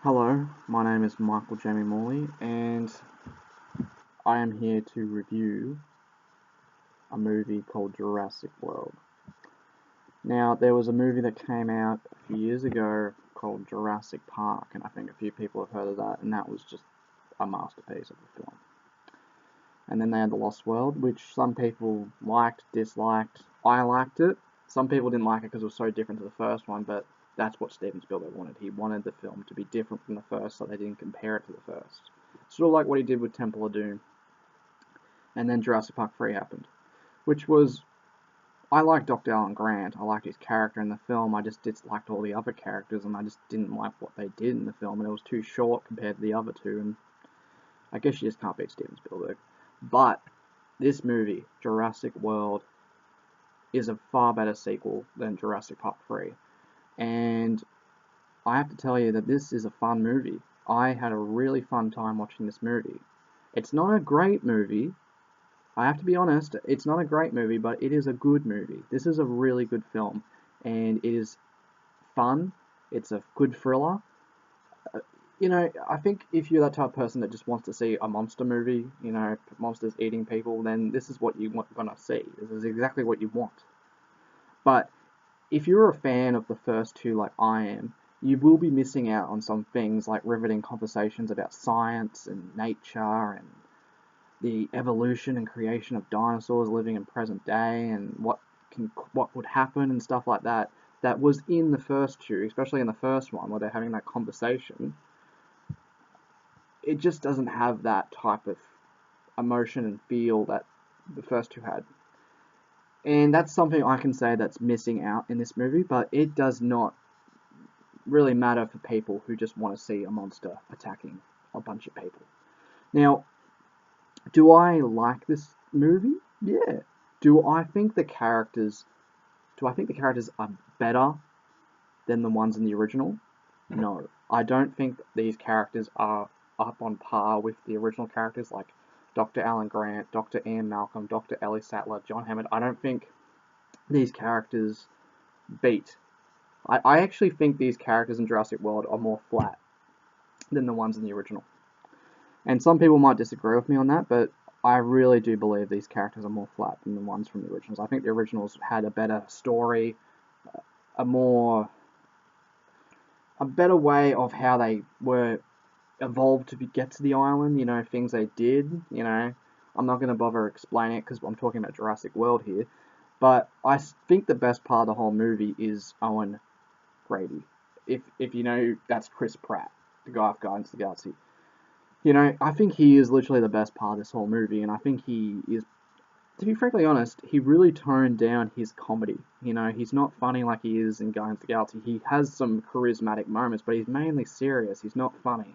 Hello, my name is Michael Jamie Morley, and I am here to review a movie called Jurassic World. Now, there was a movie that came out a few years ago called Jurassic Park, and I think a few people have heard of that, and that was just a masterpiece of a film. And then they had The Lost World, which some people liked, disliked. I liked it. Some people didn't like it because it was so different to the first one, but that's what Steven Spielberg wanted. He wanted the film to be different from the first, so they didn't compare it to the first. Sort of like what he did with Temple of Doom. And then Jurassic Park 3 happened, which was, I liked Dr. Alan Grant. I liked his character in the film. I just disliked all the other characters, and I just didn't like what they did in the film, and it was too short compared to the other two, and I guess you just can't beat Steven Spielberg. But this movie, Jurassic World, is a far better sequel than Jurassic Park 3. And I have to tell you that this is a fun movie. I had a really fun time watching this movie. It's not a great movie. I have to be honest, it's not a great movie, but it is a good movie. This is a really good film, and it is fun. It's a good thriller. I think if you're that type of person that just wants to see a monster movie, monsters eating people, then this is what you're gonna see. This is exactly what you want. But if you're a fan of the first two, like I am, you will be missing out on some things like riveting conversations about science and nature and the evolution and creation of dinosaurs living in present day and what would happen and stuff like that. That was in the first two, especially in the first one where they're having that conversation. It just doesn't have that type of emotion and feel that the first two had. And that's something I can say that's missing out in this movie, but it does not really matter for people who just want to see a monster attacking a bunch of people. Now, do I like this movie? Yeah. Do I think the characters are better than the ones in the original? No. I don't think these characters are up on par with the original characters like Dr. Alan Grant, Dr. Ian Malcolm, Dr. Ellie Sattler, John Hammond. I don't think these characters beat. I actually think these characters in Jurassic World are more flat than the ones in the original. And some people might disagree with me on that, but I really do believe these characters are more flat than the ones from the originals. I think the originals had a better story, a more a better way of how they were evolved to get to the island. Things they did. I'm not going to bother explaining it because I'm talking about Jurassic World here. But I think the best part of the whole movie is Owen Grady. If you know, that's Chris Pratt, the guy of Guardians of the Galaxy. I think he is literally the best part of this whole movie, and I think he is, to be frankly honest, he really toned down his comedy. He's not funny like he is in Guardians of the Galaxy. He has some charismatic moments, but he's mainly serious. He's not funny.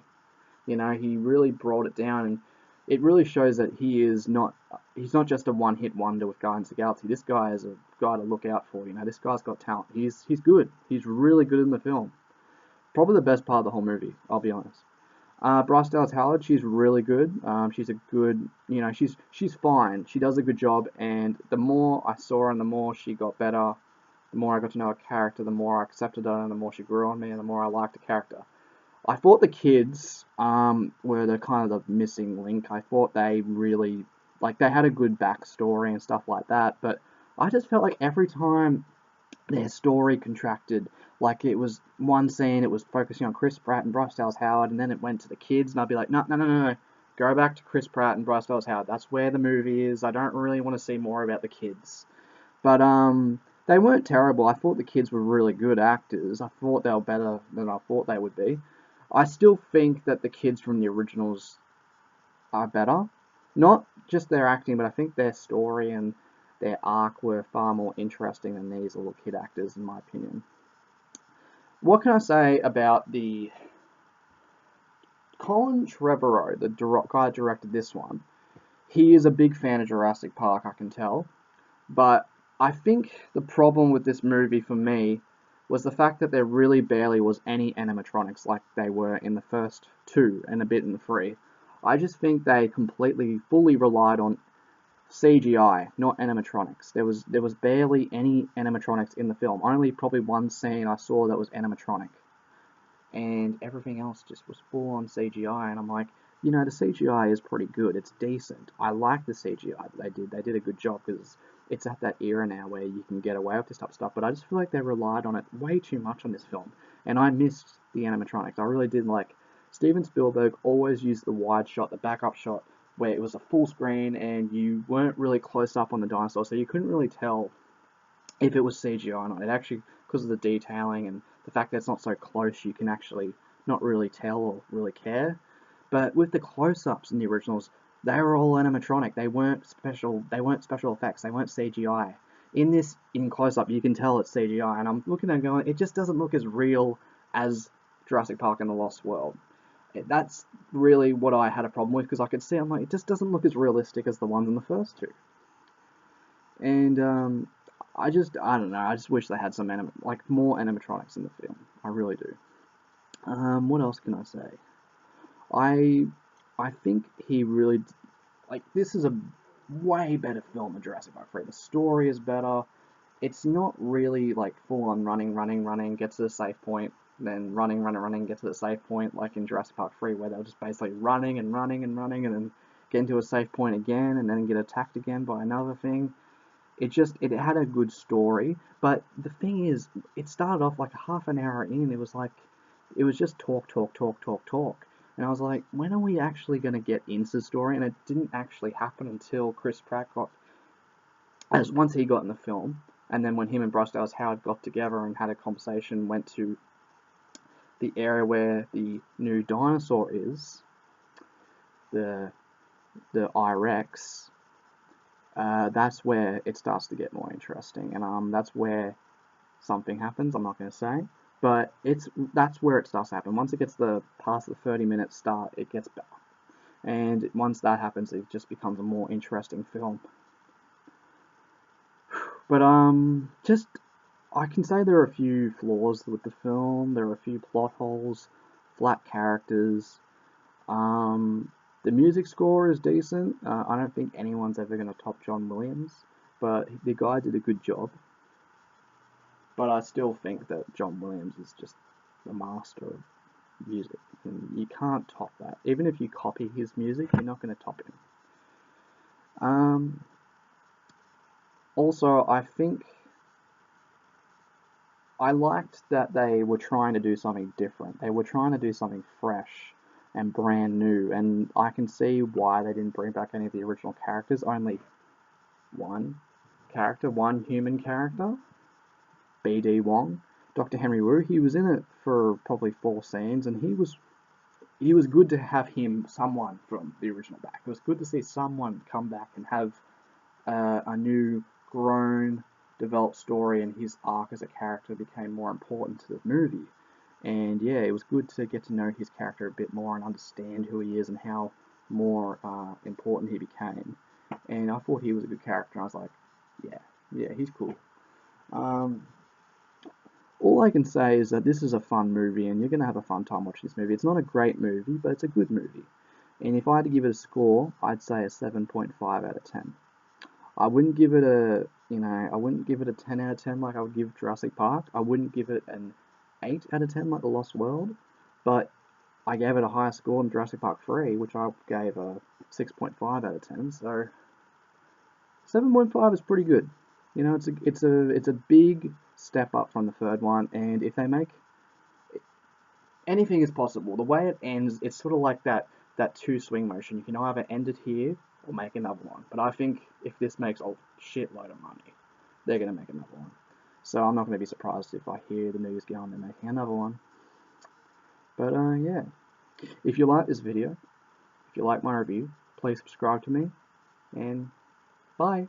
He really brought it down, and it really shows that he's not just a one-hit wonder with Guardians of the Galaxy. This guy is a guy to look out for. This guy's got talent. He's good. He's really good in the film. Probably the best part of the whole movie, I'll be honest. Bryce Dallas Howard, she's really good. She's a good, she's fine. She does a good job, and the more I saw her and the more she got better, the more I got to know her character, the more I accepted her, and the more she grew on me, and the more I liked the character. I thought the kids were the kind of the missing link. I thought they really, like, they had a good backstory and stuff like that, but I just felt like every time their story contracted. Like, it was one scene, it was focusing on Chris Pratt and Bryce Dallas Howard, and then it went to the kids, and I'd be like, no, no, no, no, no. Go back to Chris Pratt and Bryce Dallas Howard. That's where the movie is. I don't really want to see more about the kids. But they weren't terrible. I thought the kids were really good actors. I thought they were better than I thought they would be. I still think that the kids from the originals are better. Not just their acting, but I think their story and their arc were far more interesting than these little kid actors, in my opinion. What can I say about the Colin Trevorrow, the guy that directed this one? He is a big fan of Jurassic Park, I can tell. But I think the problem with this movie for me was the fact that there really barely was any animatronics like they were in the first two and a bit in the three. I just think they completely, fully relied on CGI, not animatronics. There was barely any animatronics in the film. Only probably one scene I saw that was animatronic. and everything else just was full on CGI, and I'm like, you know, the CGI is pretty good. It's decent. I like the CGI that they did. They did a good job because it's at that era now where you can get away with this type of stuff. But I just feel like they relied on it way too much on this film, and I missed the animatronics. I really did. Like, Steven Spielberg always used the wide shot, the backup shot, where it was a full screen and you weren't really close up on the dinosaur, so you couldn't really tell if it was CGI or not. It actually, because of the detailing and the fact that it's not so close, you can actually not really tell or really care. But with the close-ups in the originals, they were all animatronic. They weren't special. They weren't special effects. They weren't CGI. In this, in close-up, you can tell it's CGI, and I'm looking at it going, it just doesn't look as real as Jurassic Park and the Lost World. That's really what I had a problem with, because I could see, I'm like, it just doesn't look as realistic as the ones in the first two. And I don't know. I just wish they had some more animatronics in the film. I really do. What else can I say? I think he really, like, this is a way better film than Jurassic Park 3. The story is better. It's not really like full on running, get to the safe point, then running, get to the safe point, like in Jurassic Park 3, where they're just basically running, and then get into a safe point again, and then get attacked again by another thing. It had a good story, but the thing is, it started off like a half an hour in, it was just talk, and I was like, when are we actually going to get into the story? And it didn't actually happen until Chris Pratt once he got in the film, and then when him and Bryce Dallas Howard got together and had a conversation, went to the area where the new dinosaur is, the I-Rex. That's where it starts to get more interesting, and that's where something happens. I'm not going to say, but that's where it starts to happen. Once it gets past the 30-minute start, it gets better, and once that happens, it just becomes a more interesting film. But I can say there are a few flaws with the film. There are a few plot holes, flat characters. The music score is decent. I don't think anyone's ever going to top John Williams, but the guy did a good job. But I still think that John Williams is just the master of music, and you can't top that. Even if you copy his music, you're not going to top him. Also, I think I liked that they were trying to do something different. They were trying to do something fresh and brand new, and I can see why they didn't bring back any of the original characters. Only one human character, B.D. Wong, Dr. Henry Wu. He was in it for probably 4 scenes, and he was good to have someone from the original back. It was good to see someone come back and have a new, grown, developed story, and his arc as a character became more important to the movie. And yeah, it was good to get to know his character a bit more and understand who he is and how more important he became. And I thought he was a good character, and I was like, yeah, he's cool. All I can say is that this is a fun movie, and you're going to have a fun time watching this movie. It's not a great movie, but it's a good movie. And if I had to give it a score, I'd say a 7.5 out of 10. I wouldn't give it a 10 out of 10 like I would give Jurassic Park. I wouldn't give it an 8 out of 10 like The Lost World, but I gave it a higher score than Jurassic Park 3, which I gave a 6.5 out of 10, so 7.5 is pretty good. You know, it's a big step up from the third one, and if they make anything is possible. The way it ends, it's sort of like that 2 swing motion. You can either end it here or make another one. But I think if this makes a shitload of money, they're going to make another one. So I'm not going to be surprised if I hear the news going, they're making another one. But yeah, if you like this video, if you like my review, please subscribe to me, and bye.